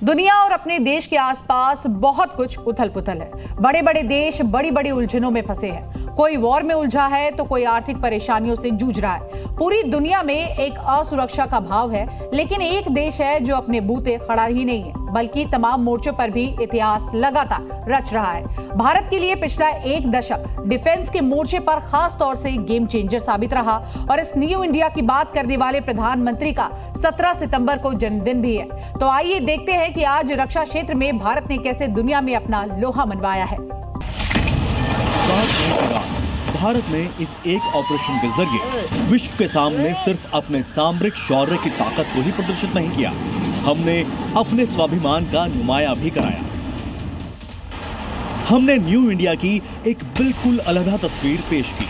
दुनिया और अपने देश के आसपास बहुत कुछ उथल पुथल है। बड़े बड़े देश बड़ी बड़ी उलझनों में फंसे हैं। कोई वॉर में उलझा है तो कोई आर्थिक परेशानियों से जूझ रहा है। पूरी दुनिया में एक असुरक्षा का भाव है, लेकिन एक देश है जो अपने बूते खड़ा ही नहीं है, बल्कि तमाम मोर्चों पर भी इतिहास लगातार रच रहा है। भारत के लिए पिछला एक दशक डिफेंस के मोर्चे पर खास तौर से गेम चेंजर साबित रहा और इस न्यू इंडिया की बात करने वाले प्रधानमंत्री का 17 सितंबर को जन्मदिन भी है। तो आइए देखते हैं कि आज रक्षा क्षेत्र में भारत ने कैसे दुनिया में अपना लोहा मनवाया है। भारत ने इस एक ऑपरेशन के जरिए विश्व के सामने सिर्फ अपने सामरिक शौर्य की ताकत को ही प्रदर्शित नहीं किया, हमने अपने स्वाभिमान का नुमाया भी कराया। हमने न्यू इंडिया की एक बिल्कुल अलग तस्वीर पेश की,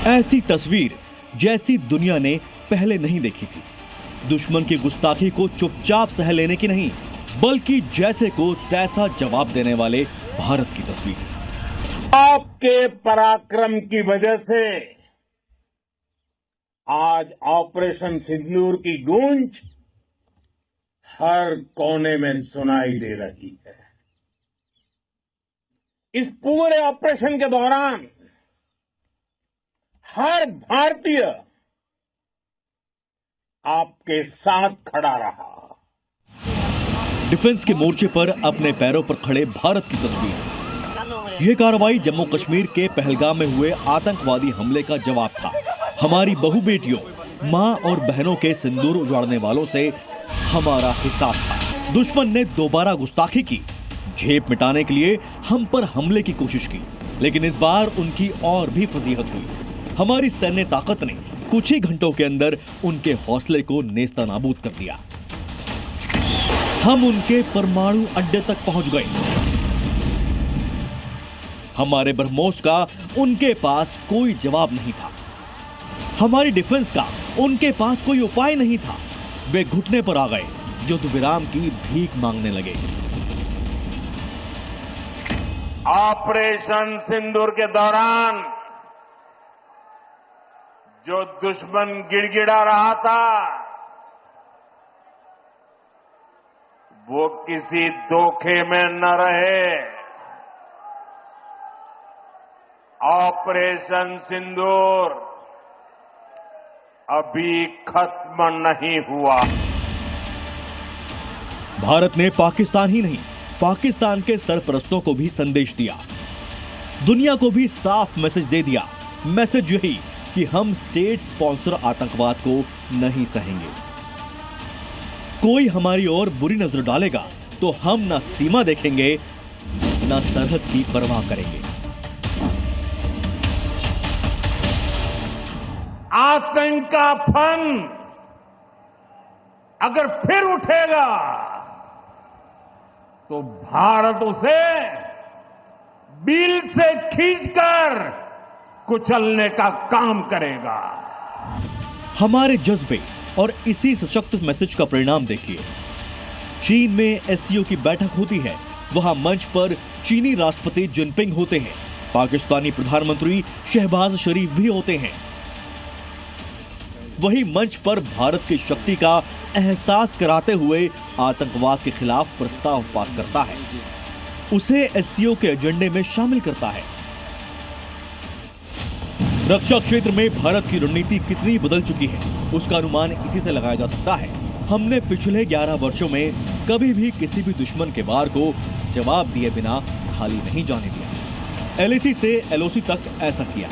ऐसी तस्वीर जैसी दुनिया ने पहले नहीं देखी थी। दुश्मन की गुस्ताखी को चुपचाप सह लेने की नहीं, बल्कि जैसे को तैसा जवाब देने वाले भारत की तस्वीर। आपके पराक्रम की वजह से आज ऑपरेशन सिंदूर की गूंज हर कोने में सुनाई दे रही है। इस पूरे ऑपरेशन के दौरान हर भारतीय आपके साथ खड़ा रहा। डिफेंस के मोर्चे पर अपने पैरों पर खड़े भारत की तस्वीर। यह कार्रवाई जम्मू कश्मीर के पहलगाम में हुए आतंकवादी हमले का जवाब था। हमारी बहु बेटियों, मां और बहनों के सिंदूर उजाड़ने वालों से हमारा हिसाब था। दुश्मन ने दोबारा गुस्ताखी की, झेप मिटाने के लिए हम पर हमले की कोशिश की, लेकिन इस बार उनकी और भी फजीहत हुई। हमारी सैन्य ताकत ने कुछ ही घंटों के अंदर उनके हौसले को नेस्तनाबूद कर दिया। हम उनके परमाणु अड्डे तक पहुंच गए। हमारे ब्रह्मोस का उनके पास कोई जवाब नहीं था। हमारी डिफेंस का उनके पास कोई उपाय नहीं था। वे घुटने पर आ गए, युद्धविराम की भीख मांगने लगे। ऑपरेशन सिंदूर के दौरान जो दुश्मन गिड़गिड़ा रहा था, वो किसी धोखे में न रहे। ऑपरेशन सिंदूर अभी खत्म नहीं हुआ। भारत ने पाकिस्तान ही नहीं, पाकिस्तान के सरपरस्तों को भी संदेश दिया, दुनिया को भी साफ मैसेज दे दिया। मैसेज यही कि हम स्टेट स्पॉन्सर आतंकवाद को नहीं सहेंगे। कोई हमारी ओर बुरी नजर डालेगा तो हम ना सीमा देखेंगे, ना सरहद की परवाह करेंगे। आतंक का फन अगर फिर उठेगा तो भारत उसे बिल से खींचकर कुचलने का काम करेगा। हमारे जज्बे और इसी सशक्त मैसेज का परिणाम देखिए। चीन में एससीओ की बैठक होती है, वहां मंच पर चीनी राष्ट्रपति जिनपिंग होते हैं, पाकिस्तानी प्रधानमंत्री शहबाज शरीफ भी होते हैं। वही मंच पर भारत की शक्ति का एहसास कराते हुए आतंकवाद के खिलाफ प्रस्ताव पास करता है, उसे एससीओ के एजेंडे में शामिल करता है। रक्षा क्षेत्र में भारत की रणनीति कितनी बदल चुकी है, उसका अनुमान इसी से लगाया जा सकता है। हमने पिछले 11 वर्षों में कभी भी किसी भी दुश्मन के वार को जवाब दिए बिना खाली नहीं जाने दिया। एलएसी से एलओसी तक ऐसा किया।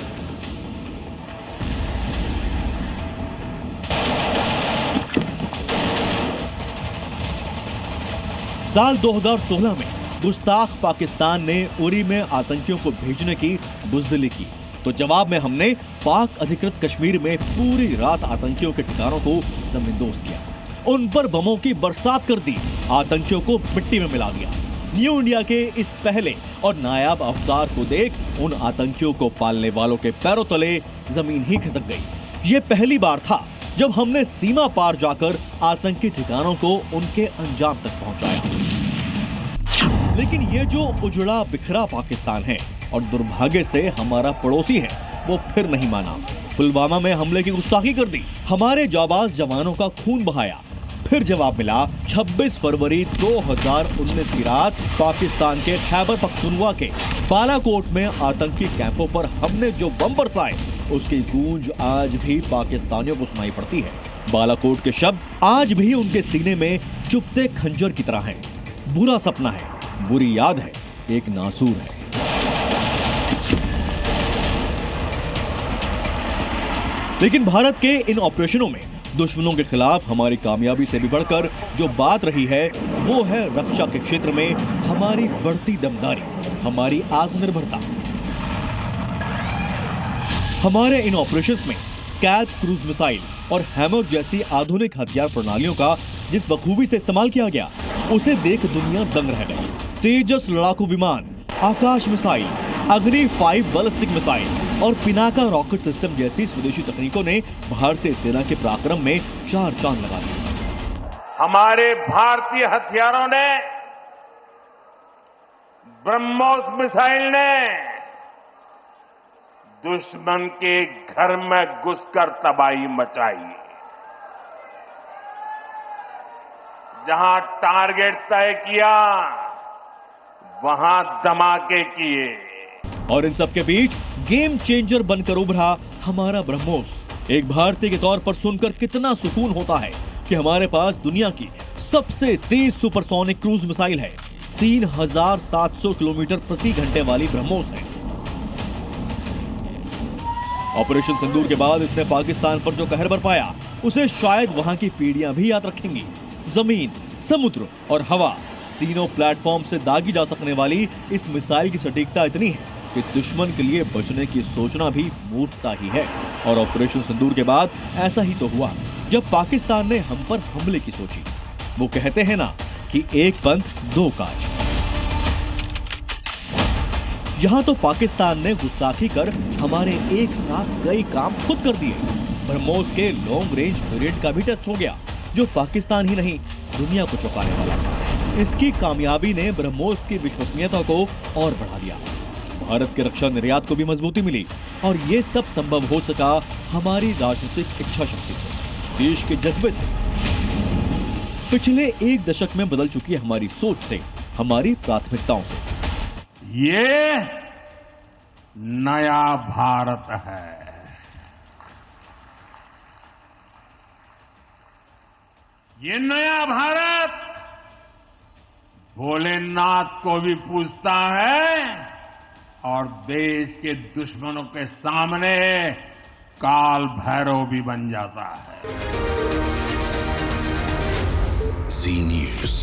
साल 2016 में गुस्ताख पाकिस्तान ने उरी में आतंकियों को भेजने की बुज़दिली की, तो जवाब में हमने पाक अधिकृत कश्मीर में पूरी रात आतंकियों के ठिकानों को जमींदोज किया, उन पर बमों की बरसात कर दी, आतंकियों को मिट्टी में मिला दिया। न्यू इंडिया के इस पहले और नायाब अवतार को देख उन आतंकियों को पालने वालों के पैरों तले जमीन ही खिसक गई। ये पहली बार था जब हमने सीमा पार जाकर आतंकी ठिकानों को उनके अंजाम तक पहुंचाया। लेकिन ये जो उजड़ा बिखरा पाकिस्तान है और दुर्भाग्य से हमारा पड़ोसी है, वो फिर नहीं माना। पुलवामा में हमले की गुस्ताखी कर दी, हमारे जाबाज जवानों का खून बहाया, फिर जवाब मिला 26 फरवरी 2019 की रात पाकिस्तान के खैबर पख्तूनख्वा के बालाकोट में आतंकी कैंपों पर हमने जो बम बरसाए उसकी गूंज आज भी पाकिस्तानियों को सुनाई पड़ती है। बालाकोट के शब्द आज भी उनके सीने में चुभते खंजर की तरह हैं। बुरा सपना है, बुरी याद है, एक नासूर है। लेकिन भारत के इन ऑपरेशनों में दुश्मनों के खिलाफ हमारी कामयाबी से भी बढ़कर जो बात रही है वो है रक्षा के क्षेत्र में हमारी बढ़ती दमदारी, हमारी आत्मनिर्भरता। हमारे इन ऑपरेशंस में स्कैल्प क्रूज मिसाइल और हैमर जैसी आधुनिक हथियार प्रणालियों का जिस बखूबी से इस्तेमाल किया गया उसे देख दुनिया दंग रह गई। तेजस लड़ाकू विमान, आकाश मिसाइल, अग्नि 5 बैलिस्टिक मिसाइल और पिनाका रॉकेट सिस्टम जैसी स्वदेशी तकनीकों ने भारतीय सेना के पराक्रम में 4 चांद लगा दिए। हमारे भारतीय हथियारों ने, ब्रह्मोस मिसाइल ने दुश्मन के घर में घुसकर तबाही मचाई। जहां टारगेट तय किया वहां धमाके किए। और इन सब के बीच गेम चेंजर बनकर उभरा हमारा ब्रह्मोस। एक भारतीय के तौर पर सुनकर कितना सुकून होता है कि हमारे पास दुनिया की सबसे तेज सुपरसोनिक क्रूज मिसाइल है। 3700 किलोमीटर प्रति घंटे वाली ब्रह्मोस है। ऑपरेशन सिंदूर के बाद इसने पाकिस्तान पर जो कहर बरपाया उसे शायद वहां की पीढ़ियां भी याद रखेंगी। जमीन, समुद्र और हवा तीनों प्लेटफॉर्म से दागी जा सकने वाली इस मिसाइल की सटीकता इतनी है कि दुश्मन के लिए बचने की सोचना भी मूर्खता ही है। और ऑपरेशन सिंदूर के बाद ऐसा ही तो हुआ जब पाकिस्तान ने हम पर हमले की सोची। वो कहते हैं ना कि एक पंथ दो काज। यहां तो पाकिस्तान ने गुस्ताखी कर हमारे एक साथ कई काम खुद कर दिए। ब्रह्मोस के लॉन्ग रेंज वेरिएंट का भी टेस्ट हो गया जो पाकिस्तान ही नहीं दुनिया को चौंकाने वाला था। इसकी कामयाबी ने ब्रह्मोस की विश्वसनीयता को और बढ़ा दिया। भारत के रक्षा निर्यात को भी मजबूती मिली और ये सब संभव हो सका हमारी राजनीतिक इच्छा शक्ति से, देश के जज्बे से। पिछले एक दशक में बदल चुकी हमारी सोच से, हमारी प्राथमिकताओं से। ये नया भारत है। ये नया भारत भोलेनाथ को भी पूजता है और देश के दुश्मनों के सामने काल भैरव भी बन जाता है। जी न्यूज़।